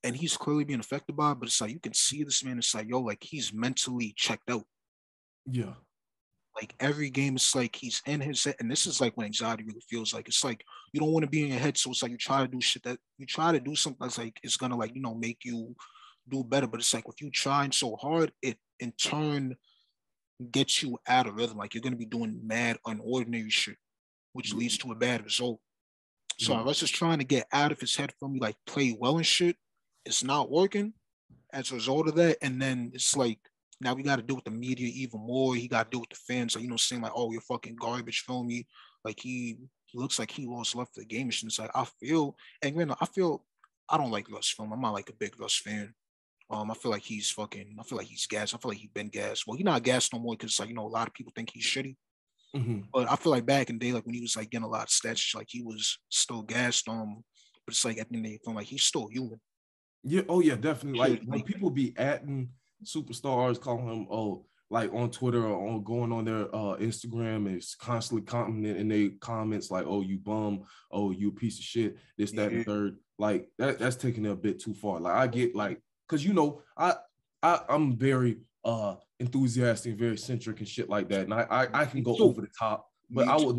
S2: And he's clearly being affected by it, but it's like you can see this man, it's like, yo, like he's mentally checked out.
S1: Yeah.
S2: Like every game, it's like he's in his head, and this is like when anxiety really feels like it's like you don't want to be in your head, so it's like you try to do shit that you try to do something that's like it's gonna like make you do better, but it's like if you trying so hard, it in turn gets you out of rhythm. Like you're gonna be doing mad, unordinary shit, which leads to a bad result. So I was just trying to get out of his head for me, like play well and shit. It's not working as a result of that, and then it's like now we got to deal with the media even more. He got to deal with the fans, like saying like, "Oh, you're fucking garbage." Feel me? Like he looks like he lost love for the game. And it's like I feel, and I don't like Russ film. I'm not like a big Russ fan. I feel like he's fucking. I feel like he's gas. I feel like he's been gas. Well, he's not gas no more because like a lot of people think he's shitty.
S1: Mm-hmm.
S2: But I feel like back in the day, like when he was like getting a lot of stats, like he was still gassed. But it's like at the end of the day, like he's still human.
S1: Yeah. Oh yeah, definitely. Like when people be atting superstars, calling him like on Twitter or on going on their Instagram, and it's constantly commenting in their comments like, "Oh, you bum," "Oh, you a piece of shit," this, that, and the third. Like that's taking it a bit too far. Like I get like, cause I'm very enthusiastic, very centric and shit like that, and I can go over the top, but I would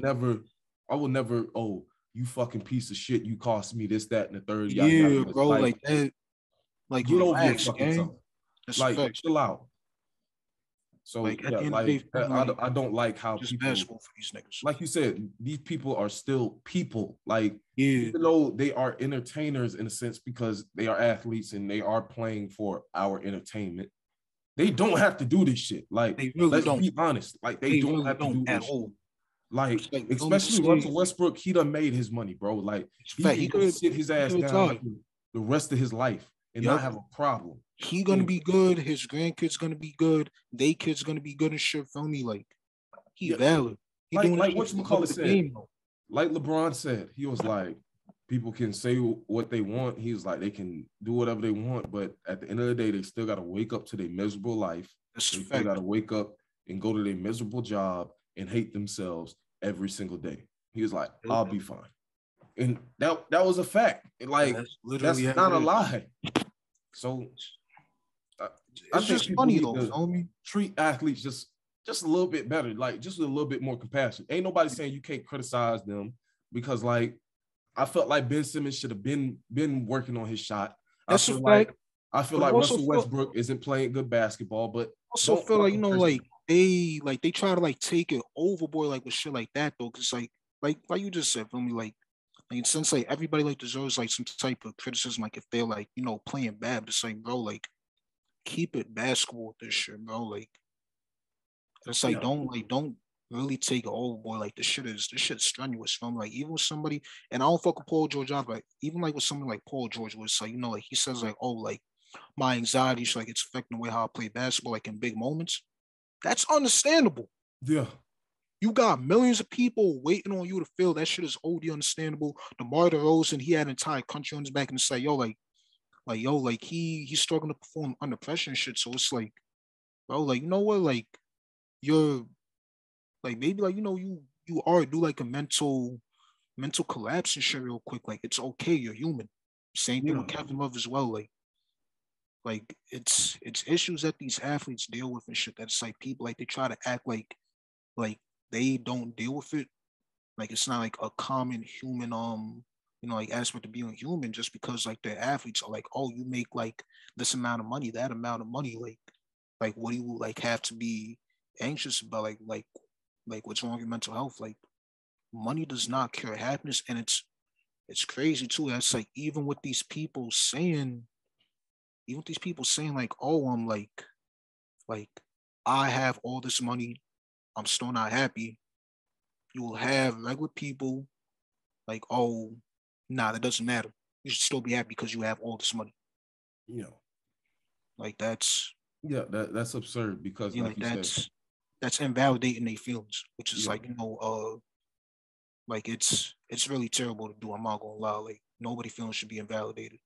S1: never, oh, you fucking piece of shit, you cost me this, that, and the third.
S2: Yeah, bro, like that. Like
S1: get over your
S2: relax,
S1: fucking self. Like chill out. So
S2: like
S1: yeah, like I don't like how people,
S2: for these niggas.
S1: like you said, these people are still people. Like
S2: yeah,
S1: even though they are entertainers in a sense because they are athletes and they are playing for our entertainment, they don't have to do this shit. Like
S2: they really
S1: let's
S2: don't.
S1: be honest. Like they don't
S2: really
S1: have to do
S2: at
S1: this
S2: all.
S1: Shit. Like especially Russell Westbrook, he done made his money, bro. Like he could sit his ass down the rest of his life and not have a problem.
S2: He gonna be good. His grandkids gonna be good. They kids gonna be good and shit. Feel me? Like he valid. He
S1: like what you call it said.
S2: Game,
S1: like LeBron said, he was like, people can say what they want. He was like, they can do whatever they want, but at the end of the day, they still got to wake up to their miserable life. They still got to wake up and go to their miserable job and hate themselves every single day. He was like, I'll be fine. And that was a fact. Like, that's not a lie. So
S2: it's just funny though.
S1: Treat athletes just a little bit better, like just a little bit more compassion. Ain't nobody saying you can't criticize them because like I felt like Ben Simmons should have been working on his shot. I feel like Russell Westbrook isn't playing good basketball, but
S2: also feel like like they try to like take it overboard like with shit like that though, because like you just said, for me, like since like everybody like deserves like some type of criticism, like if they're like playing bad, but it's like bro, like keep it basketball with this shit, bro. Like it's like don't really take it overboard. Like this shit's strenuous, film. Like even with somebody, and I don't fuck with Paul George, but even like with something like Paul George, where it's like like he says like, oh, like my anxiety is like it's affecting the way how I play basketball, like in big moments. That's understandable.
S1: Yeah.
S2: You got millions of people waiting on you to feel that shit is OD understandable. DeMar DeRozan, he had an entire country on his back and say, yo, like he's struggling to perform under pressure and shit. So it's like, bro, like you know what, like you're like maybe like you you are, do like a mental collapse and shit real quick. Like it's okay, you're human. Same thing
S1: Yeah.
S2: with Kevin Love as well. Like it's issues that these athletes deal with and shit. That's like people like they try to act like they don't deal with it. Like it's not like a common human like aspect of being human just because like the athletes are like, oh, you make like this amount of money, that amount of money, like what do you like have to be anxious about? Like what's wrong with your mental health? Like money does not cure happiness, and it's crazy too. That's like even these people saying like, oh, I'm like I have all this money, I'm still not happy. You will have regular people like, oh, nah, that doesn't matter. You should still be happy because you have all this money.
S1: Yeah.
S2: Like that's
S1: Yeah, that's absurd because like
S2: like
S1: you said,
S2: that's invalidating their feelings, which is
S1: yeah,
S2: like like it's really terrible to do. I'm not gonna lie. Like nobody feelings should be invalidated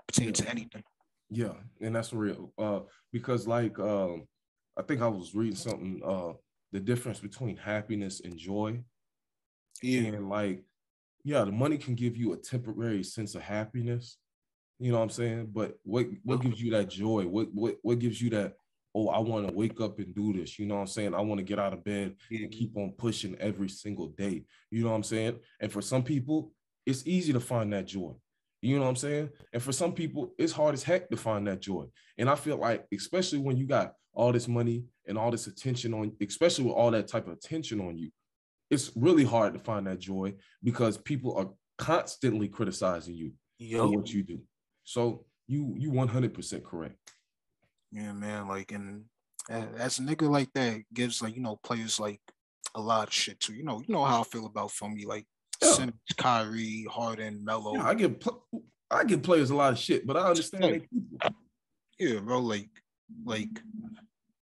S2: pertaining
S1: yeah,
S2: to anything.
S1: yeah, and that's real. Because like I think I was reading something, the difference between happiness and joy.
S2: Yeah,
S1: And like, yeah, the money can give you a temporary sense of happiness, you know what I'm saying? But what gives you that joy? What gives you that, oh, I want to wake up and do this, you know what I'm saying? I want to get out of bed
S2: yeah,
S1: and keep on pushing every single day. You know what I'm saying? And for some people, it's easy to find that joy. You know what I'm saying? And for some people, it's hard as heck to find that joy. And I feel like, especially when you got all this money and all this attention on, especially with all that type of attention on you, it's really hard to find that joy because people are constantly criticizing you for
S2: yup.
S1: what you do. So you 100% correct.
S2: Yeah, man. Like, and as a nigga like that gives like players like a lot of shit too. You know how I feel about from me like
S1: Yeah,
S2: Simmons, Kyrie, Harden,
S1: yeah.
S2: Melo.
S1: I give players a lot of shit, but I understand they
S2: Like,
S1: people.
S2: yeah, bro.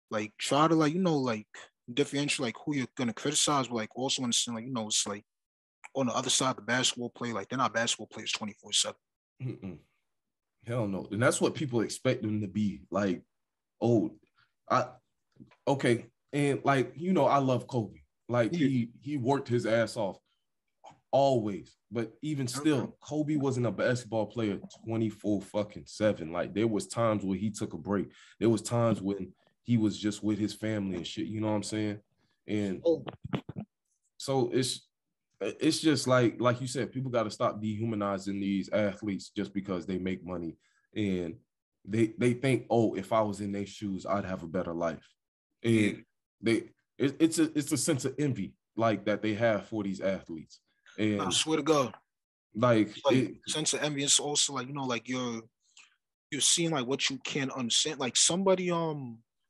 S2: Like, try to like differentiate like who you're gonna criticize, but like also understand it's like on the other side of the basketball play, like they're not basketball players 24/7.
S1: Mm-mm. Hell no, and that's what people expect them to be. Like, oh, I okay, and like I love Kobe. Like
S2: Yeah.
S1: he worked his ass off always, but even still, Kobe wasn't a basketball player 24 fucking 7. Like there was times where he took a break. There was times when he was just with his family and shit. You know what I'm saying? And
S2: Oh,
S1: so it's just like you said, people got to stop dehumanizing these athletes just because they make money and they think, oh, if I was in their shoes, I'd have a better life.
S2: yeah.
S1: And it's a sense of envy like that they have for these athletes.
S2: I
S1: And
S2: swear to God.
S1: like
S2: It's like
S1: it,
S2: sense of envy. It's also like like you're seeing like what you can't understand. Like somebody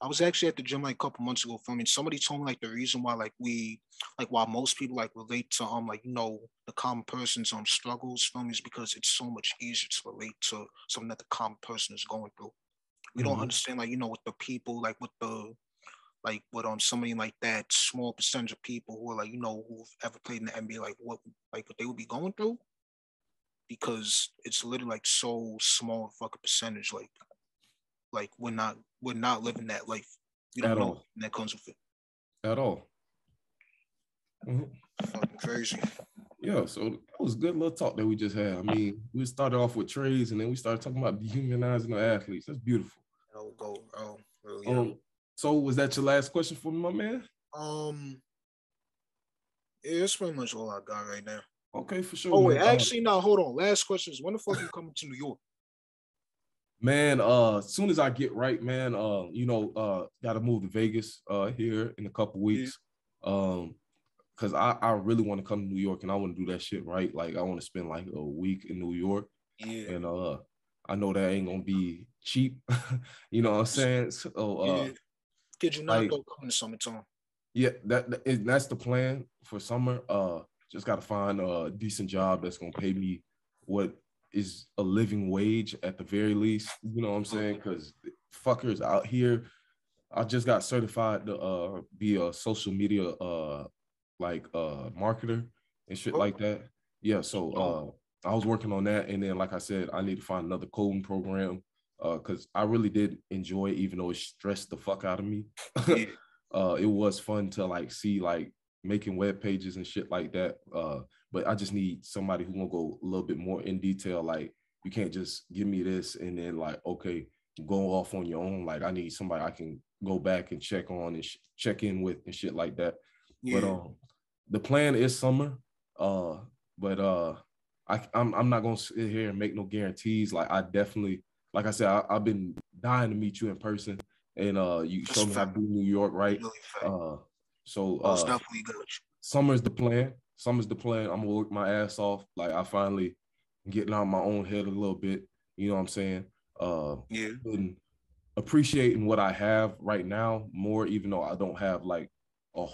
S2: I was actually at the gym like a couple months ago filming. Somebody told me like the reason why like we like why most people like relate to like the common person's struggles film is because it's so much easier to relate to something that the common person is going through. We don't
S1: mhm.
S2: understand like with the people like with the like with somebody like that small percentage of people who are like who've ever played in the NBA like what they would be going through because it's literally like so small fucking percentage. Like we're not living that life. You don't
S1: At
S2: know
S1: all,
S2: that comes with it.
S1: at all. Mhm.
S2: Fucking crazy.
S1: Yeah, so that was a good little talk that we just had. I mean, we started off with trades and then we started talking about dehumanizing the athletes. That's beautiful.
S2: I'll go. Oh, really? Yeah.
S1: Um, so was that your last question for me, my man?
S2: Um. Yeah, that's pretty much all I got right now.
S1: Okay, for sure,
S2: Oh wait,
S1: man.
S2: actually, no. Hold on. Last question is when the fuck you coming to New York?
S1: Man, as soon as I get right, man, gotta move to Vegas here in a couple
S2: Yeah.
S1: weeks. Because I really want to come to New York and I want to do that shit right. Like I want to spend like a week in New York.
S2: Yeah.
S1: And I know that ain't gonna be cheap. You know what I'm saying? So
S2: Yeah. Kid you not
S1: like
S2: though coming to summertime.
S1: yeah, that's the plan for summer. Just gotta find a decent job that's gonna pay me what is a living wage at the very least. You know what I'm saying? Because fuckers out here, I just got certified to be a social media marketer and shit
S2: Oh,
S1: like that. Yeah,
S2: oh,
S1: so I was working on that, and then like I said, I need to find another coding program because I really did enjoy it, even though it stressed the fuck out of me.
S2: yeah.
S1: It was fun to like see like making web pages and shit like that. But I just need somebody who gonna go a little bit more in detail. Like, you can't just give me this and then like, okay, go off on your own. Like, I need somebody I can go back and check on and check in with and shit like that. Yeah. But the plan is summer. But I'm not gonna sit here and make no guarantees. Like, I definitely, like I said, I've been dying to meet you in person, and you showed me how to do New York, right? So
S2: most definitely good.
S1: Summer's the plan. Summer's the plan. I'm gonna work my ass off. Like, I finally getting out of my own head a little bit. You know what I'm saying? And appreciating what I have right now more, even though I don't have like, oh,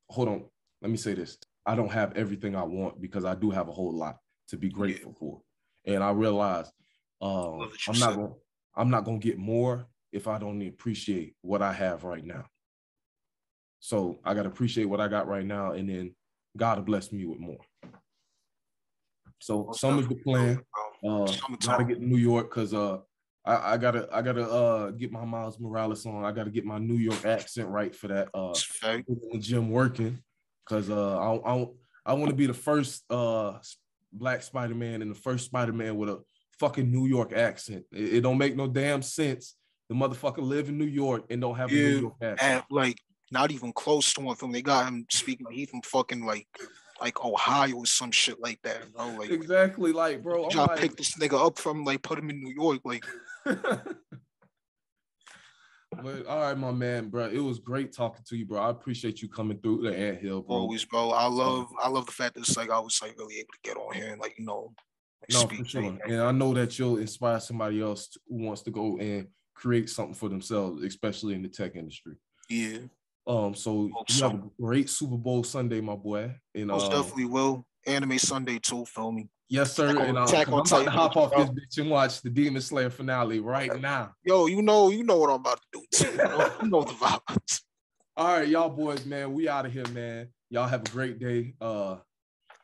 S1: hold on. Let me say this. I don't have everything I want, because I do have a whole lot to be grateful for. And I realize I'm not gonna get more if I don't appreciate what I have right now. So I gotta appreciate what I got right now, and then God will bless me with more. So summer's the plan. Gotta get to New York, because I gotta get my Miles Morales on. I gotta get my New York accent right for that. In the gym working, because I want to be the first Black Spider-Man and the first Spider-Man with a fucking New York accent. It don't make no damn sense. The motherfucker live in New York and don't have a New York accent.
S2: Like, not even close to one film. They got him speaking. He from fucking like Ohio or some shit like that. You know? Like,
S1: exactly, like, bro.
S2: You gotta pick this nigga up from, like, put him in New York, like.
S1: But all right, my man, bro. It was great talking to you, bro. I appreciate you coming through the anthill, bro.
S2: Always, bro. I love the fact that it's like I was like really able to get on here and, like, you know.
S1: No, for sure. And I know that you'll inspire somebody else who wants to go and create something for themselves, especially in the tech industry.
S2: Yeah.
S1: So you have a great Super Bowl Sunday, my boy. And
S2: most definitely will. Anime Sunday too, feel me.
S1: Yes, sir. And I'm about to hop off this bitch and watch the Demon Slayer finale right now.
S2: Yo, you know what I'm about to do too. You know the vibes.
S1: All right, y'all boys, man. We out of here, man. Y'all have a great day.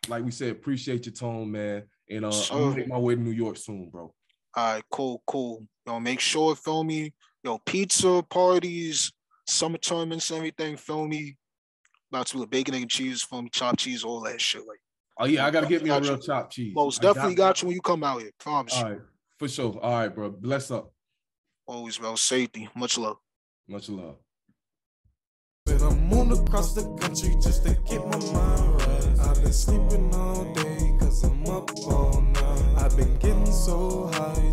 S1: Like we said, appreciate your tone, man. And I'm gonna make my way to New York soon, bro.
S2: All right, cool. Yo, make sure, feel me. Yo, pizza parties, summer tournaments, everything, feel me. About to do a bacon, egg, and cheese, feel me, chopped cheese, all that shit. Like,
S1: oh yeah, I gotta get me a real chopped cheese.
S2: Most definitely got you when you come out here. Promise.
S1: All right, for sure. All right, bro. Bless up.
S2: Always, bro. Safety. Much love.
S1: Much love.
S3: But I moved across the country just to get my mind right. I've been sleeping all day cause I'm up all night. I've been getting so high.